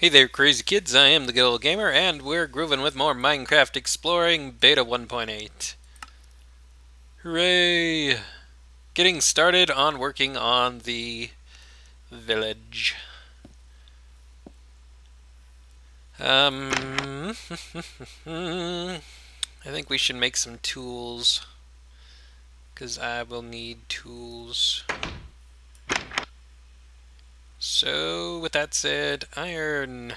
Hey there, crazy kids. I am the Good Old Gamer, and we're grooving with more Minecraft Exploring Beta 1.8. Hooray! Getting started on working on the village. I think we should make some tools, because I will need tools. So, with that said, iron.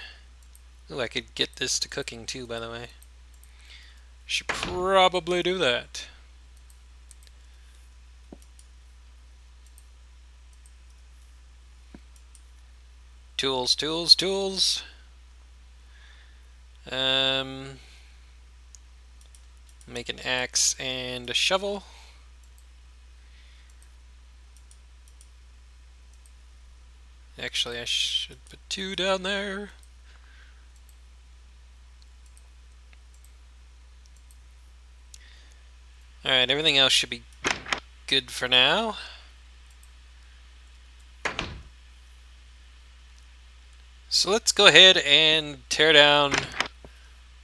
Ooh, I could get this to cooking too, by the way. Should probably do that. Tools, tools, tools. Make an axe and a shovel. Actually, I should put two down there. Alright, everything else should be good for now. So let's go ahead and tear down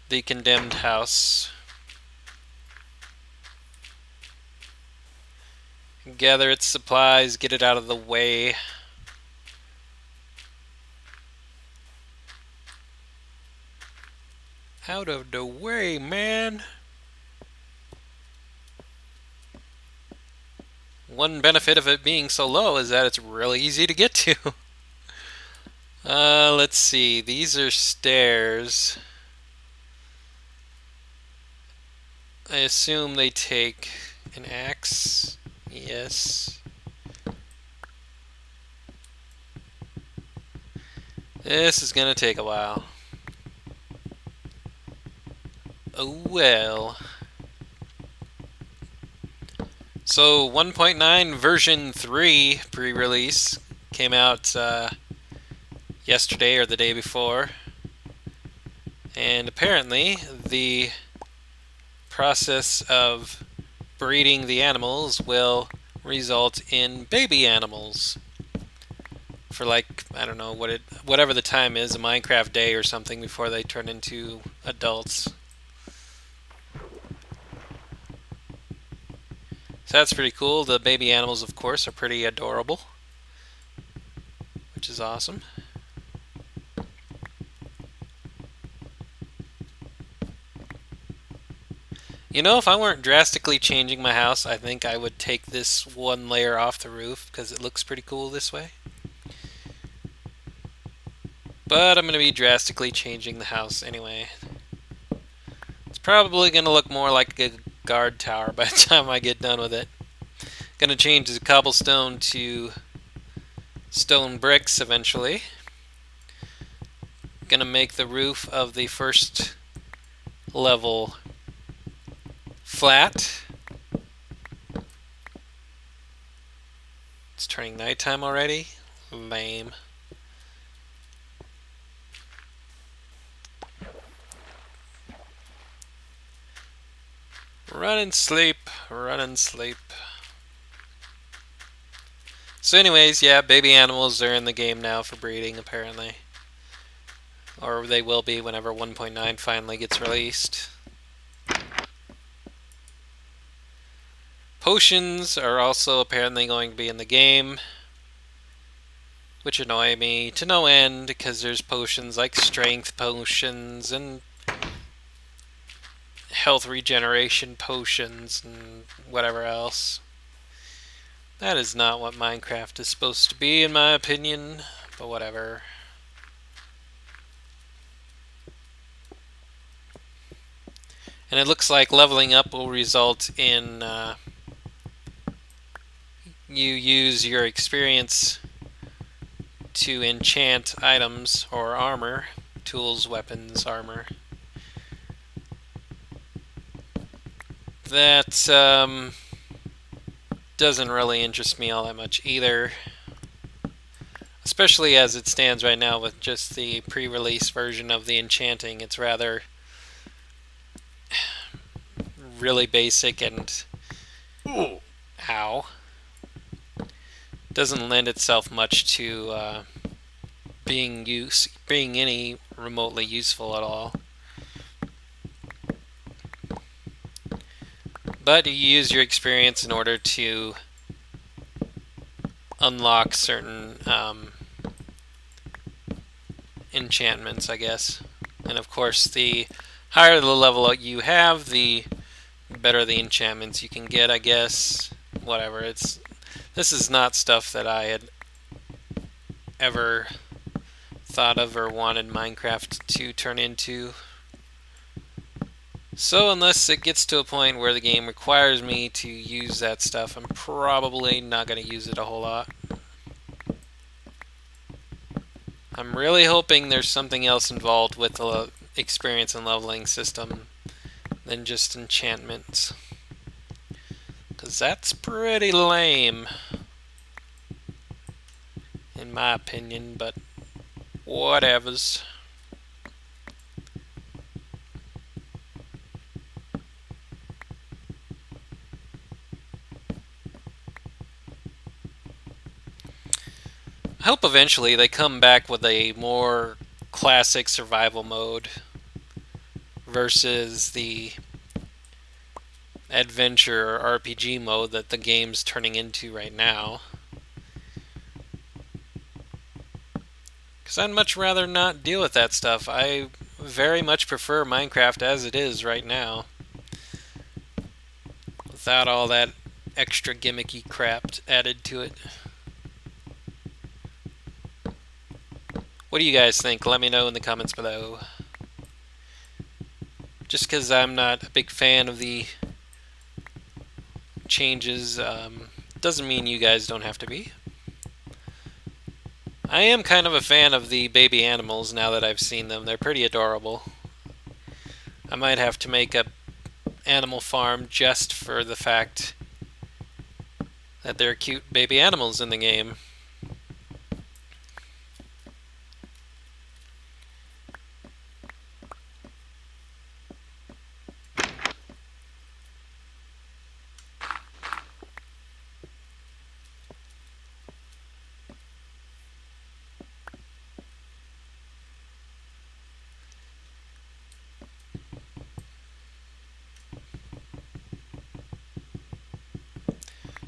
the condemned house. Gather its supplies, get it out of the way. Out of the way, man! One benefit of it being so low is that it's really easy to get to. Let's see. These are stairs. I assume they take an axe. Yes. This is gonna take a while. Oh well. So 1.9 version 3 pre-release came out yesterday or the day before. And apparently the process of breeding the animals will result in baby animals. For like, I don't know, whatever the time is, a Minecraft day or something before they turn into adults. So that's pretty cool. The baby animals, of course, are pretty adorable, which is awesome. You know, if I weren't drastically changing my house, I think I would take this one layer off the roof because it looks pretty cool this way. But I'm going to be drastically changing the house anyway. It's probably going to look more like a guard tower by the time I get done with it. Going to change the cobblestone to stone bricks eventually. Going to make the roof of the first level flat. It's turning nighttime already. Lame. Run and sleep. Run and sleep. So anyways, yeah, baby animals are in the game now for breeding, apparently. Or they will be whenever 1.9 finally gets released. Potions are also apparently going to be in the game, which annoy me to no end because there's potions like strength potions and health regeneration potions and whatever else. That is not what Minecraft is supposed to be, in my opinion, but whatever. And it looks like leveling up will result in you use your experience to enchant items or armor, tools, weapons, armor. That doesn't really interest me all that much either, especially as it stands right now with just the pre-release version of the enchanting. It's rather really basic and ow, doesn't lend itself much to being any remotely useful at all. But you use your experience in order to unlock certain enchantments, I guess. And of course, the higher the level you have, the better the enchantments you can get, I guess. Whatever. This is not stuff that I had ever thought of or wanted Minecraft to turn into. So unless it gets to a point where the game requires me to use that stuff, I'm probably not going to use it a whole lot. I'm really hoping there's something else involved with the experience and leveling system than just enchantments, because that's pretty lame in my opinion, but whatevers. I hope eventually they come back with a more classic survival mode versus the adventure or RPG mode that the game's turning into right now. Because I'd much rather not deal with that stuff. I very much prefer Minecraft as it is right now, without all that extra gimmicky crap added to it. What do you guys think? Let me know in the comments below. Just because I'm not a big fan of the changes doesn't mean you guys don't have to be. I am kind of a fan of the baby animals now that I've seen them. They're pretty adorable. I might have to make a animal farm just for the fact that there are cute baby animals in the game.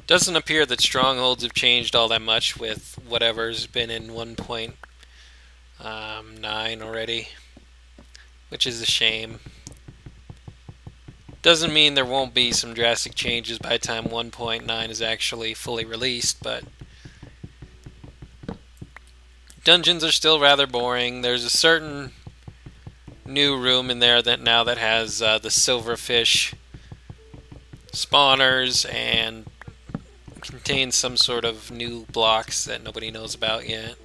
Doesn't appear that strongholds have changed all that much with whatever's been in 1.9 already, which is a shame. Doesn't mean there won't be some drastic changes by the time 1.9 is actually fully released, but dungeons are still rather boring. There's a certain new room in there that has the silverfish spawners and contains some sort of new blocks that nobody knows about yet.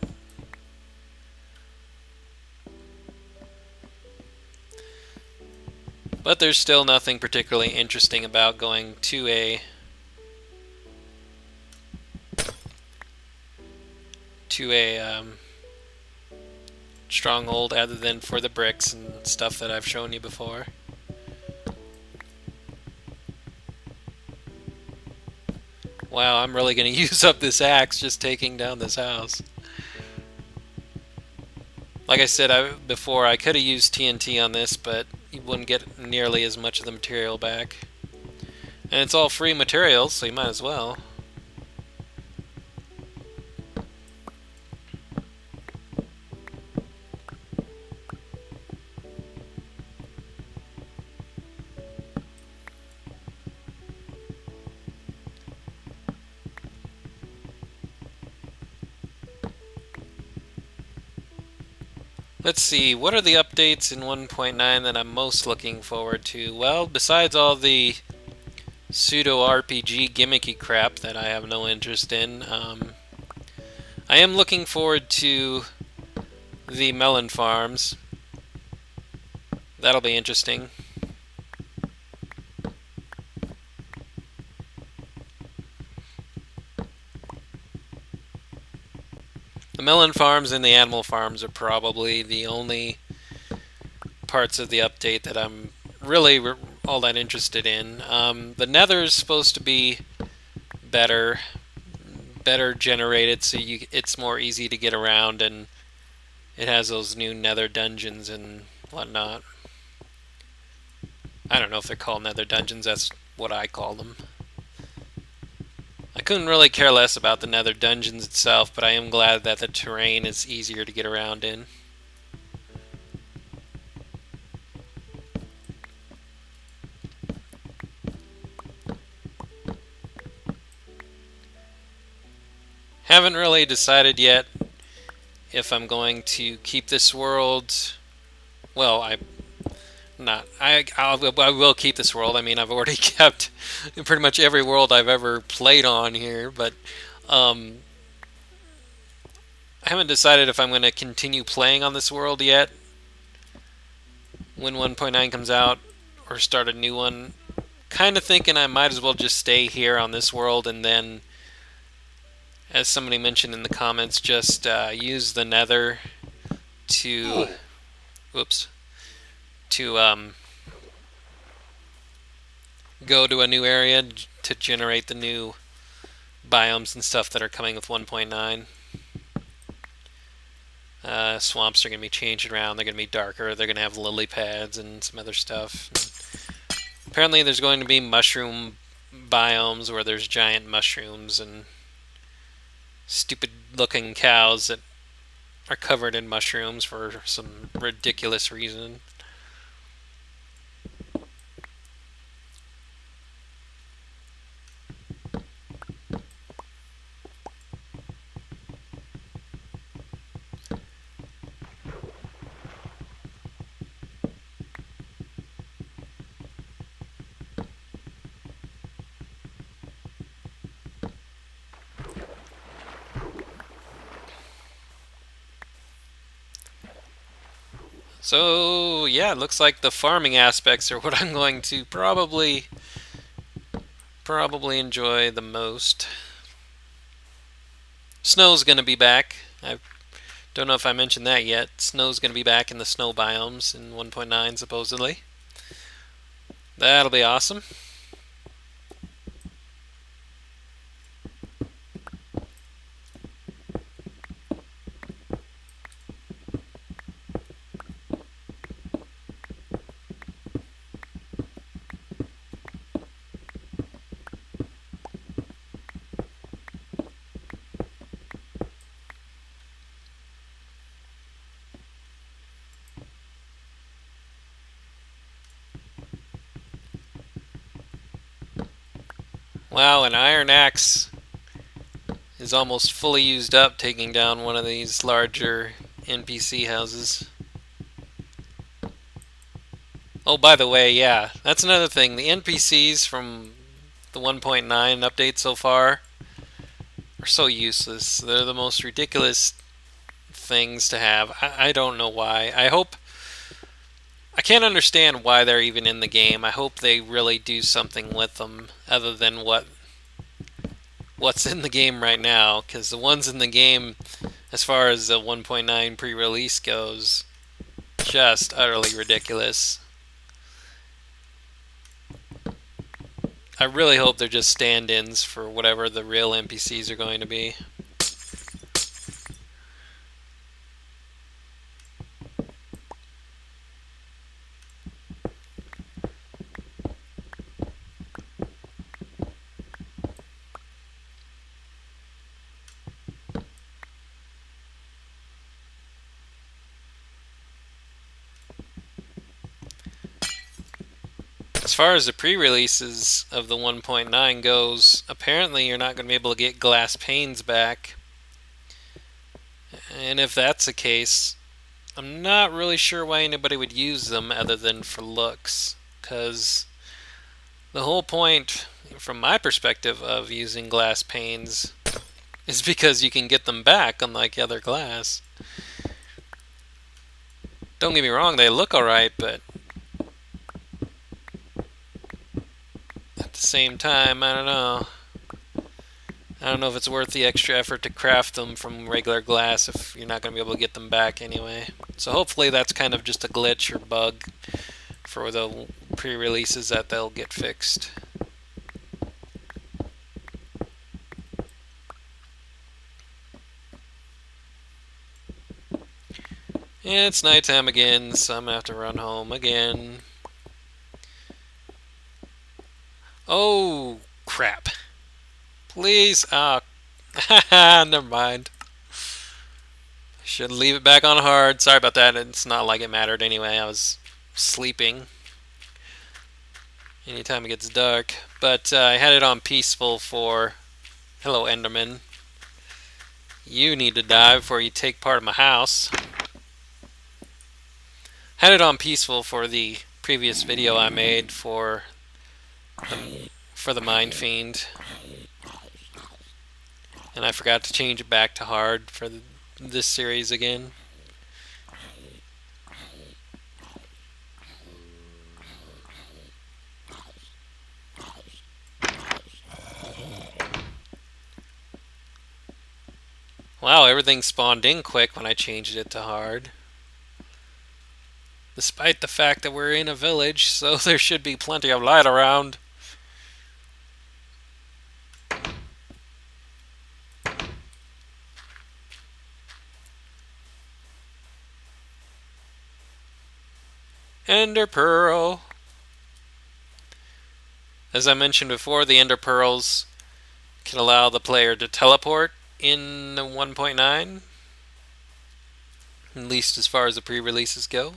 But there's still nothing particularly interesting about going to a stronghold other than for the bricks and stuff that I've shown you before. Wow, I'm really going to use up this axe just taking down this house. Like I said before, I could have used TNT on this, but you wouldn't get nearly as much of the material back. And it's all free materials, so you might as well. Let's see, what are the updates in 1.9 that I'm most looking forward to? Well, besides all the pseudo-RPG gimmicky crap that I have no interest in, I am looking forward to the melon farms. That'll be interesting. The melon farms and the animal farms are probably the only parts of the update that I'm really all that interested in. The nether is supposed to be better generated, so it's more easy to get around and it has those new nether dungeons and whatnot. I don't know if they're called nether dungeons, that's what I call them. I couldn't really care less about the nether dungeons itself, but I am glad that the terrain is easier to get around in. Haven't really decided yet if I'm going to keep this world. Well, I will keep this world. I mean, I've already kept pretty much every world I've ever played on here, but um, I haven't decided if I'm going to continue playing on this world yet when 1.9 comes out or start a new one. Kind of thinking I might as well just stay here on this world and then, as somebody mentioned in the comments, just use the nether to, whoops, to go to a new area to generate the new biomes and stuff that are coming with 1.9. Swamps are going to be changed around. They're going to be darker. They're going to have lily pads and some other stuff. And apparently there's going to be mushroom biomes where there's giant mushrooms and stupid looking cows that are covered in mushrooms for some ridiculous reason. So yeah, it looks like the farming aspects are what I'm going to probably enjoy the most. Snow's going to be back. I don't know if I mentioned that yet. Snow's going to be back in the snow biomes in 1.9 supposedly. That'll be awesome. Wow, an iron axe is almost fully used up taking down one of these larger NPC houses. Oh, by the way, yeah, that's another thing. The NPCs from the 1.9 update so far are so useless. They're the most ridiculous things to have. I don't know why. I can't understand why they're even in the game. I hope they really do something with them other than what's in the game right now, because the ones in the game, as far as the 1.9 pre-release goes, just utterly ridiculous. I really hope they're just stand-ins for whatever the real NPCs are going to be. As far as the pre-releases of the 1.9 goes, apparently you're not going to be able to get glass panes back. And if that's the case, I'm not really sure why anybody would use them other than for looks. Because the whole point, from my perspective, of using glass panes is because you can get them back, unlike other glass. Don't get me wrong, they look alright, but at the same time, I don't know. I don't know if it's worth the extra effort to craft them from regular glass if you're not going to be able to get them back anyway. So hopefully that's kind of just a glitch or bug for the pre-releases that they'll get fixed. It's nighttime again, so I'm gonna have to run home again. Oh, crap. Please. Ah, never mind. Should leave it back on hard. Sorry about that. It's not like it mattered anyway. I was sleeping anytime it gets dark. But I had it on peaceful for... Hello, Enderman. You need to die before you take part of my house. Had it on peaceful for the previous video I made for the Mind Fiend. And I forgot to change it back to hard for this series again. Wow, everything spawned in quick when I changed it to hard. Despite the fact that we're in a village, so there should be plenty of light around. Ender Pearl. As I mentioned before, the Ender Pearls can allow the player to teleport in 1.9, at least as far as the pre-releases go.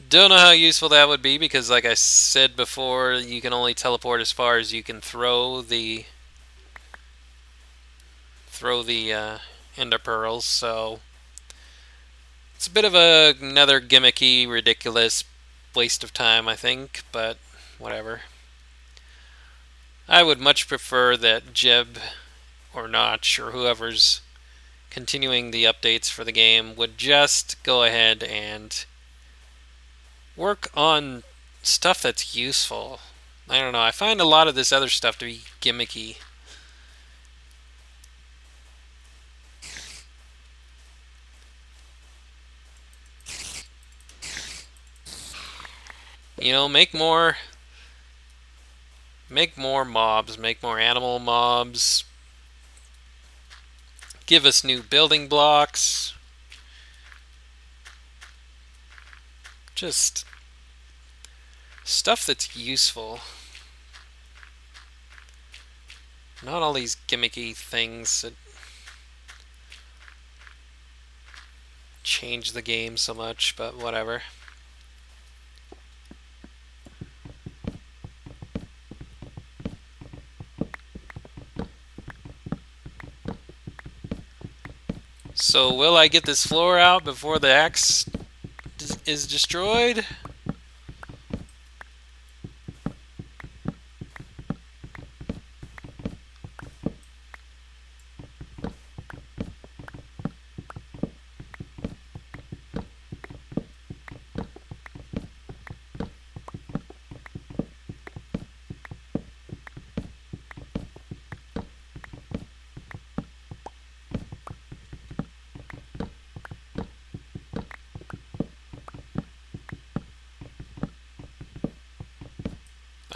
Don't know how useful that would be because, like I said before, you can only teleport as far as you can throw the Ender Pearls, so it's a bit of another gimmicky, ridiculous waste of time, I think, but whatever. I would much prefer that Jeb or Notch or whoever's continuing the updates for the game would just go ahead and work on stuff that's useful. I don't know, I find a lot of this other stuff to be gimmicky. You know, make more mobs, make more animal mobs. Give us new building blocks. Just stuff that's useful. Not all these gimmicky things that change the game so much, but whatever. So will I get this floor out before the axe is destroyed?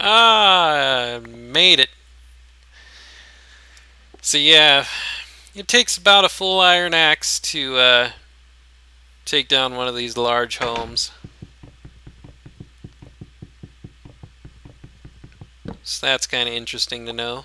Ah, made it. So yeah, it takes about a full iron axe to take down one of these large homes. So that's kind of interesting to know.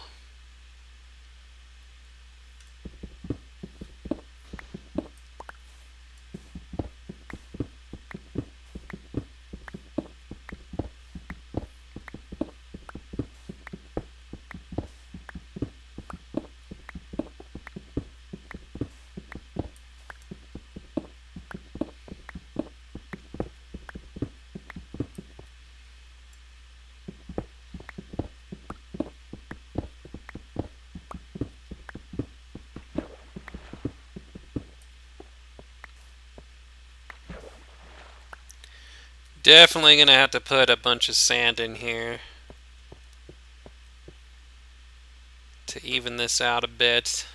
Definitely gonna have to put a bunch of sand in here to even this out a bit.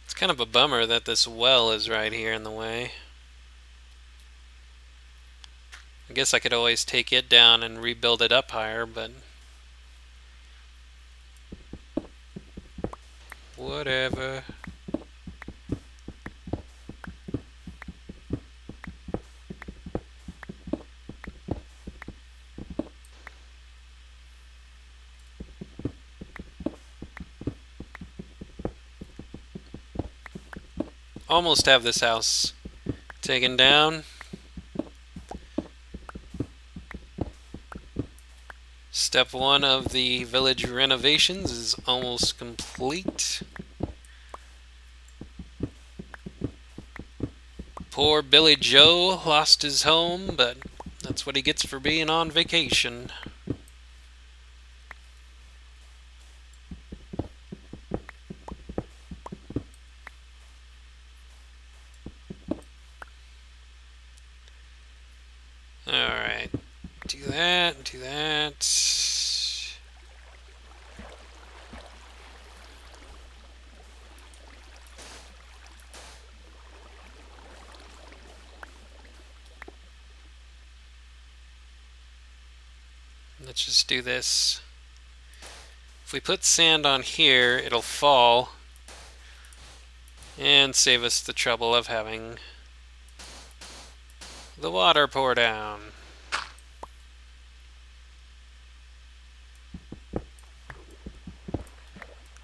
It's kind of a bummer that this well is right here in the way. I guess I could always take it down and rebuild it up higher, but whatever. almost have this house taken down. Step 1 of the village renovations is almost complete. Poor Billy Joe lost his home, but that's what he gets for being on vacation. Alright, do that, do that. Let's just do this. If we put sand on here, it'll fall and save us the trouble of having the water pour down.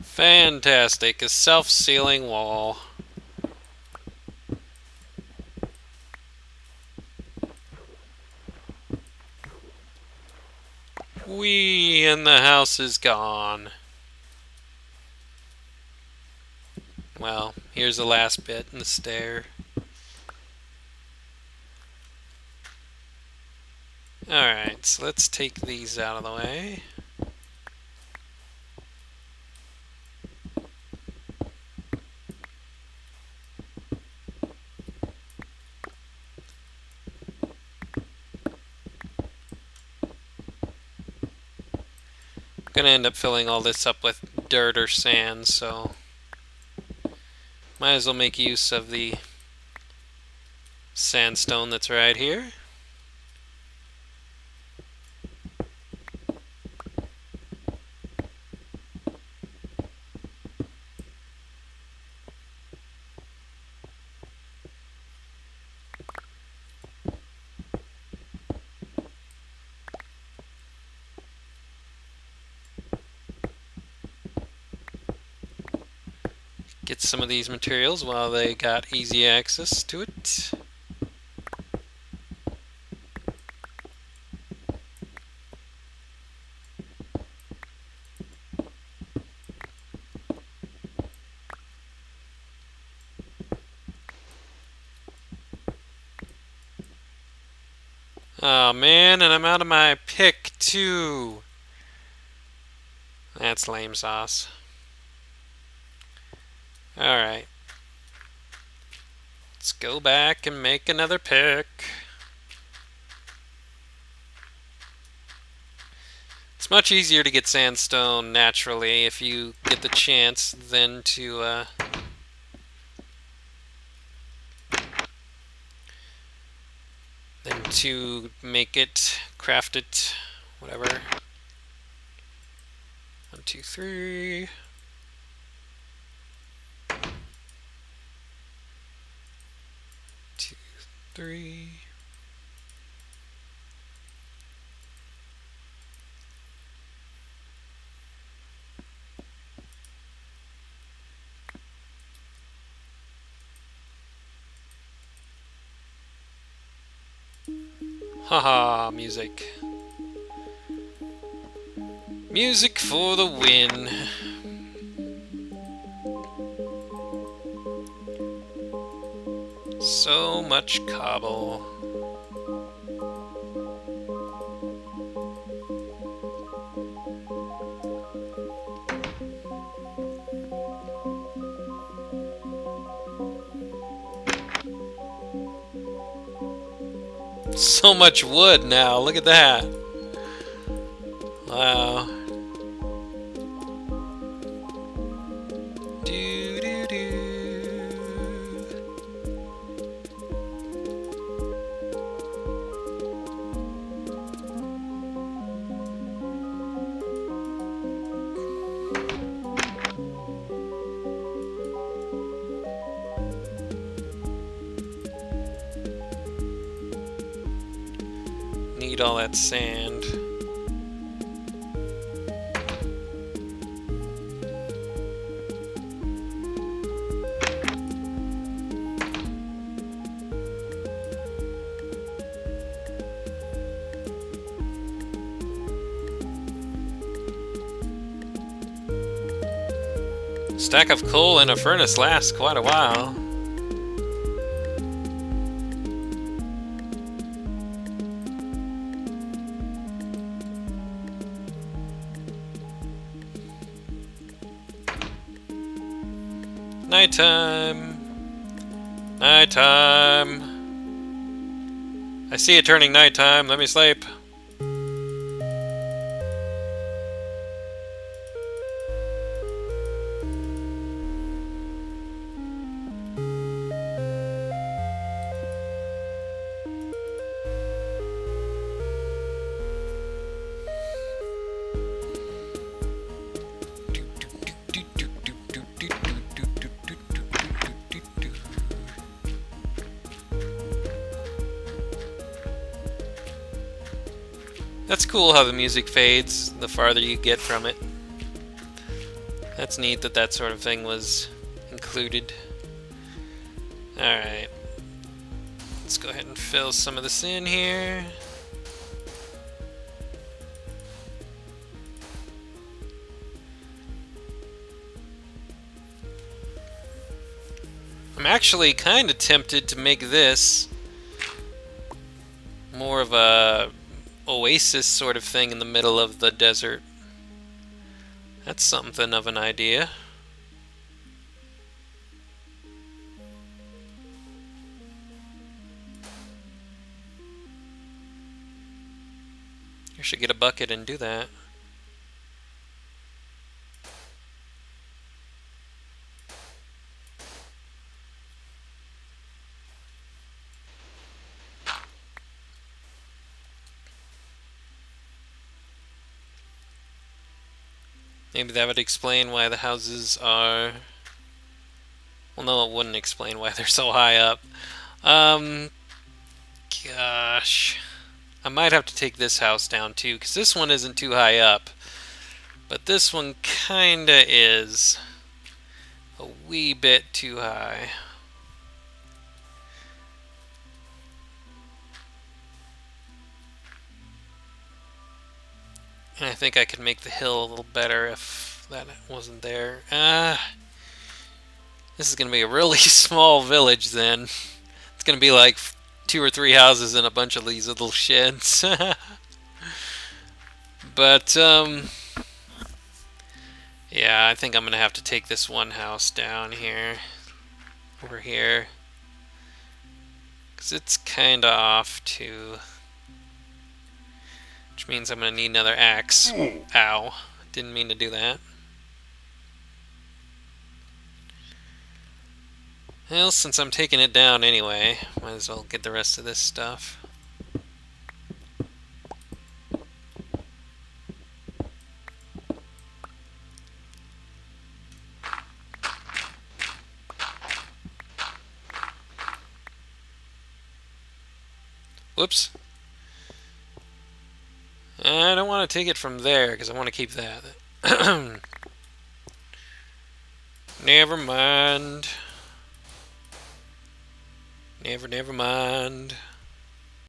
Fantastic, a self-sealing wall. Whee, and the house is gone. Well, here's the last bit in the stair. Alright, so let's take these out of the way. I'm gonna end up filling all this up with dirt or sand, so might as well make use of the sandstone that's right here. Get some of these materials while they got easy access to it. Oh man, and I'm out of my pick too. That's lame sauce. Alright. Let's go back and make another pick. It's much easier to get sandstone naturally if you get the chance than to make it, craft it, whatever. 1, 2, 3. 2, 3. Haha, music. Music for the win. So much cobble. So much wood now, look at that. Wow. Do do do. Need all that sand. Stack of coal in a furnace lasts quite a while. Nighttime. Nighttime. I see it turning nighttime. Let me sleep. That's cool how the music fades the farther you get from it. That's neat that that sort of thing was included. Alright. Let's go ahead and fill some of this in here. I'm actually kind of tempted to make this more of a oasis sort of thing in the middle of the desert. That's something of an idea. I should get a bucket and do that. Maybe that would explain why the houses are... Well, no, it wouldn't explain why they're so high up. Gosh. I might have to take this house down too, because this one isn't too high up. But this one kinda is a wee bit too high. And I think I could make the hill a little better if that wasn't there. This is going to be a really small village then. It's going to be like 2 or 3 houses and a bunch of these little sheds. But, yeah, I think I'm going to have to take this one house down here. Over here. Because it's kind of off too. Which means I'm going to need another axe. Ow. Didn't mean to do that. Well, since I'm taking it down anyway, might as well get the rest of this stuff. Whoops. I don't want to take it from there, because I want to keep that. Never mind. Never mind.